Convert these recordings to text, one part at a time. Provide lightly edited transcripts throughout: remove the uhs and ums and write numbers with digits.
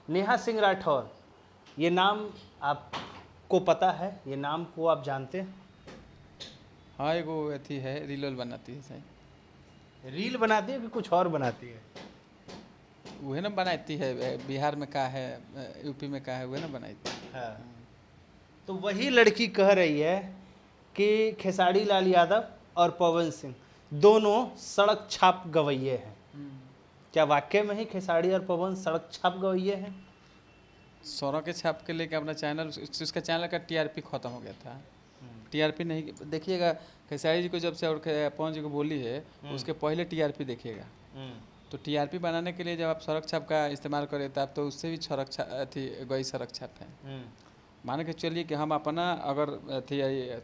नेहा सिंह राठौर, ये नाम आपको पता है? ये नाम को आप जानते हैं? हाँ एगो अथी है, रील बनाती है सही। रील बनाती है कि कुछ और बनाती है? वह ना बनाती है, बिहार में का है, यूपी में का है, वह ना बनाती है। हाँ। तो वही लड़की कह रही है कि खेसारी लाल यादव और पवन सिंह दोनों सड़क छाप गवैये हैं। क्या वाकई में ही खेसारी और पवन सड़क छाप गवैये हैं? सौरभ के छाप के लेके अपना चैनल, उसका चैनल का टीआरपी खत्म हो गया था। टीआरपी नहीं देखिएगा, खेसारी जी को जब से और पवन जी को बोली है उसके पहले टीआरपी देखिएगा। तो टीआरपी बनाने के लिए जब आप सड़क छाप का इस्तेमाल करें तब तो उससे भी सड़क छाप अथी गई सड़क छाप है। मान के चलिए कि हम अपना अगर अथी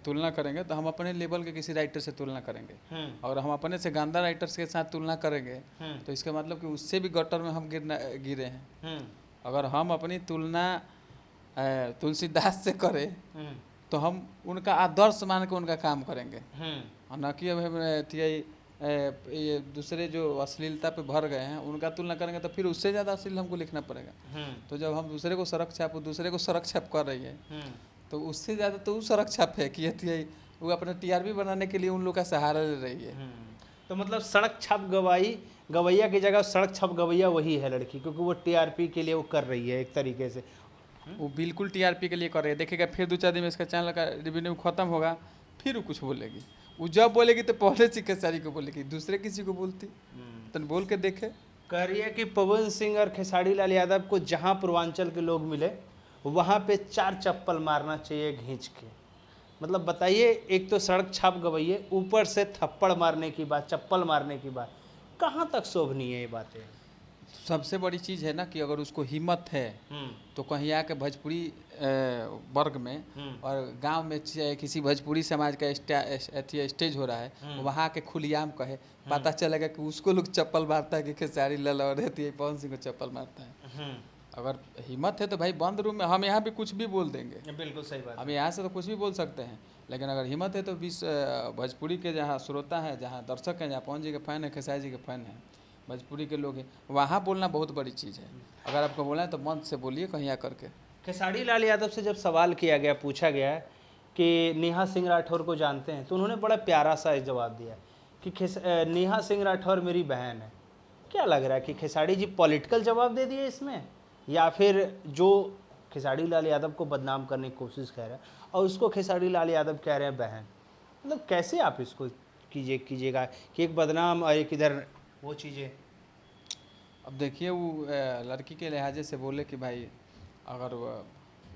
तुलना करेंगे तो हम अपने लेवल के किसी राइटर से तुलना करेंगे और हम अपने से गंदा राइटर्स के साथ तुलना करेंगे तो इसका मतलब कि उससे भी गटर में हम गिरे हैं। अगर हम अपनी तुलना तुलसीदास से करें तो हम उनका आदर्श मान के उनका काम करेंगे और न कि अब ये दूसरे जो अश्लीलता पे भर गए हैं उनका तुलना करेंगे तो फिर उससे ज़्यादा अश्लील हमको लिखना पड़ेगा। तो जब हम दूसरे को सड़क छाप कर रही है तो उससे ज़्यादा तो वो सड़क छाप है कि वो अपना टीआरपी बनाने के लिए उन लोग का सहारा ले रही है। तो मतलब सड़क छाप गवैया की जगह सड़क छाप गवैया वही है लड़की, क्योंकि वो टीआरपी के लिए वो कर रही है एक तरीके से। वो बिल्कुल टीआरपी के लिए कर रही है। देखिएगा फिर 2-4 दिन में इसका चैनल का रेवेन्यू खत्म होगा, फिर वो कुछ बोलेगी। वो जब बोलेगी तो पहले से खेसारी को बोलेगी, दूसरे किसी को बोलती तो बोल के देखे। कह रही है कि पवन सिंह और खेसारी लाल यादव को जहां पूर्वांचल के लोग मिले वहां पे 4 चप्पल मारना चाहिए घींच के। मतलब बताइए, एक तो सड़क छाप गवैये, ऊपर से थप्पड़ मारने की बात, चप्पल मारने की बात, कहाँ तक शोभनीय है ये बातें? सबसे बड़ी चीज़ है ना कि अगर उसको हिम्मत है तो कहीं आके भोजपुरी वर्ग में और गांव में किसी भोजपुरी समाज का स्टेज हो रहा है वहाँ के खुलेआम कहे, पता चलेगा कि उसको लोग चप्पल मारता है कि खेसारी लाल और पवन सिंह को चप्पल मारता है। अगर हिम्मत है तो भाई बंद रूम में हम यहाँ भी कुछ भी बोल देंगे। बिल्कुल सही बात। हम यहाँ से तो कुछ भी बोल सकते हैं, लेकिन अगर हिम्मत है तो भोजपुरी के जहाँ श्रोता है, जहाँ दर्शक हैं, जहाँ पवन जी के फ़ैन है, खेसारी जी के फ़ैन हैं, भोजपुरी के लोग हैं, वहाँ बोलना बहुत बड़ी चीज़ है। अगर आपको बोलना है तो मन से बोलिए कहीं आकर के। खेसारी लाल यादव से जब सवाल किया गया, पूछा गया कि नेहा सिंह राठौर को जानते हैं, तो उन्होंने बड़ा प्यारा सा जवाब दिया कि नेहा सिंह राठौर मेरी बहन है। क्या लग रहा है कि खेसारी जी पॉलिटिकल जवाब दे दिए इसमें, या फिर जो खेसारी लाल यादव को बदनाम करने की कोशिश कर रहे हैं और उसको खेसारी लाल यादव कह रहे हैं बहन? मतलब कैसे आप इसको कीजिएगा कि एक बदनाम और एक इधर वो चीज़ें? अब देखिए वो लड़की के लिहाजे से बोले कि भाई अगर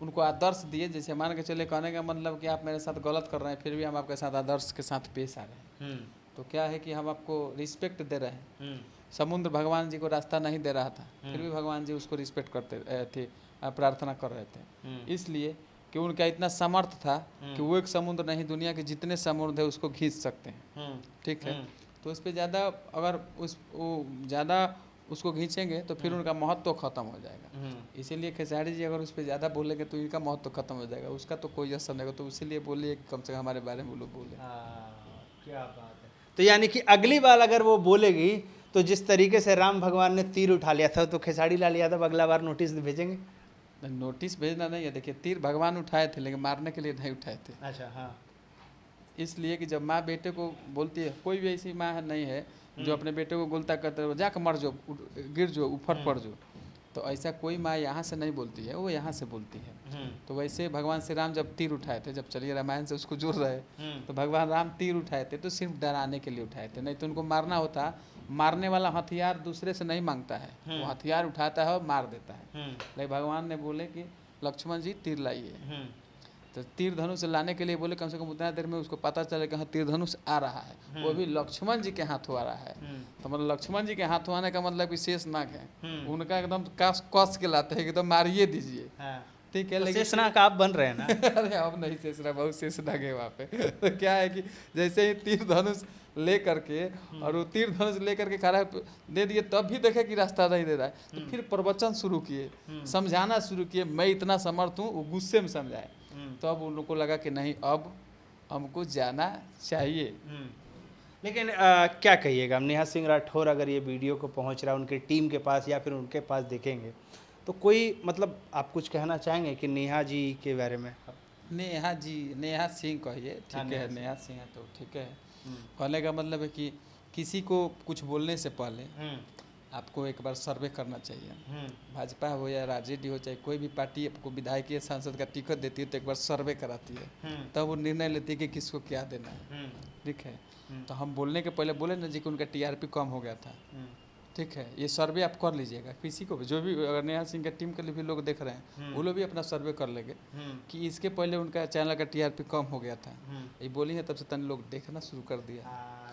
उनको आदर्श दिए, जैसे मान के चले, कहने का मतलब कि आप मेरे साथ गलत कर रहे हैं फिर भी हम आपके साथ आदर्श के साथ पेश आ रहे हैं। तो क्या है कि हम आपको रिस्पेक्ट दे रहे हैं। समुद्र भगवान जी को रास्ता नहीं दे रहा था, फिर भी भगवान जी उसको रिस्पेक्ट करते थे, प्रार्थना कर रहे थे, इसलिए कि उनका इतना सामर्थ्य था कि वो एक समुद्र नहीं, दुनिया के जितने समुद्र है उसको खींच सकते हैं। ठीक है, तो उस पर ज़्यादा अगर ज़्यादा उसको खींचेंगे तो फिर उनका महत्व खत्म हो जाएगा। इसीलिए खेसारी जी अगर उस पर ज़्यादा बोलेंगे तो इनका महत्व खत्म हो जाएगा, उसका तो कोई असर नहीं होगा। तो इसीलिए बोलिए कम से कम हमारे बारे में लोग बोले। क्या बात है। तो यानी कि अगली बार अगर वो बोलेगी तो जिस तरीके से राम भगवान ने तीर उठा लिया था, तो खेसारी लाल यादव अगला बार नोटिस भेजेंगे? नोटिस भेजना नहीं है, देखिए तीर भगवान उठाए थे लेकिन मारने के लिए नहीं उठाए थे। अच्छा, हाँ। इसलिए कि जब माँ बेटे को बोलती है, कोई भी ऐसी माँ नहीं है जो अपने बेटे को गुलता करते हो जाकर मर जो, गिर जो, ऊपर पड़ जो, तो ऐसा कोई माँ यहाँ से नहीं बोलती है, वो यहाँ से बोलती है। तो वैसे भगवान श्री राम जब तीर उठाए थे, जब चलिए रामायण से उसको जोड़ रहे, तो भगवान राम तीर उठाए थे तो सिर्फ डराने के लिए उठाए थे, नहीं तो उनको मारना होता। मारने वाला हथियार दूसरे से नहीं मांगता है, वो हथियार उठाता है और मार देता है। लेकिन भगवान ने बोले कि लक्ष्मण जी तीर लाइए, तो तीर धनुष लाने के लिए बोले कम से कम उतना देर में उसको पता चले कि हाँ तीर धनुष आ रहा है, वो भी लक्ष्मण जी के हाथों आ रहा है। तो मतलब लक्ष्मण जी के हाथों आने का मतलब कि शेषनाग है, उनका एकदम कस के लाते हैं, एकदम मारिए दीजिए। ठीक है, लेकिन शेषनाग आप बन रहे हैं ना? अरे अब नहीं शेषनाग, बहुत शेषनाग है वहाँ पे। तो क्या है कि जैसे ही तीर धनुष ले करके और वो तीर धनुष ले करके खड़ा दे दिए, तब भी देखे कि रास्ता नहीं दे रहा है, तो फिर प्रवचन शुरू किए, समझाना शुरू किए, मैं इतना समर्थ हूँ, वो गुस्से में समझाए। तो अब उन लोगों को लगा कि नहीं अब हमको जाना चाहिए। लेकिन क्या कहिएगा, नेहा सिंह राठौर अगर ये वीडियो को पहुंच रहा है उनकी टीम के पास या फिर उनके पास देखेंगे तो कोई मतलब आप कुछ कहना चाहेंगे कि नेहा जी के बारे में? नेहा जी, नेहा सिंह कहिए, हाँ, ठीक नेहा है, सिंह। नेहा सिंह है तो ठीक है। कहने का मतलब है कि किसी को कुछ बोलने से पहले आपको एक बार सर्वे करना चाहिए। भाजपा हो या आरजेडी हो, चाहे कोई भी पार्टी आपको विधायक या सांसद का टिकट देती है तो एक बार सर्वे कराती है, तब वो निर्णय लेती है कि किसको क्या देना है। ठीक है, तो हम बोलने के पहले बोले ना जी कि उनका टीआरपी कम हो गया था। ठीक है, ये सर्वे आप कर लीजिएगा, किसी को भी, जो भी अगर नेहा सिंह के टीम के लिए भी लोग देख रहे हैं वो लोग भी अपना सर्वे कर लेंगे कि इसके पहले उनका चैनल का टीआरपी कम हो गया था। ये बोली है तब से तन लोग देखना शुरू कर दिया।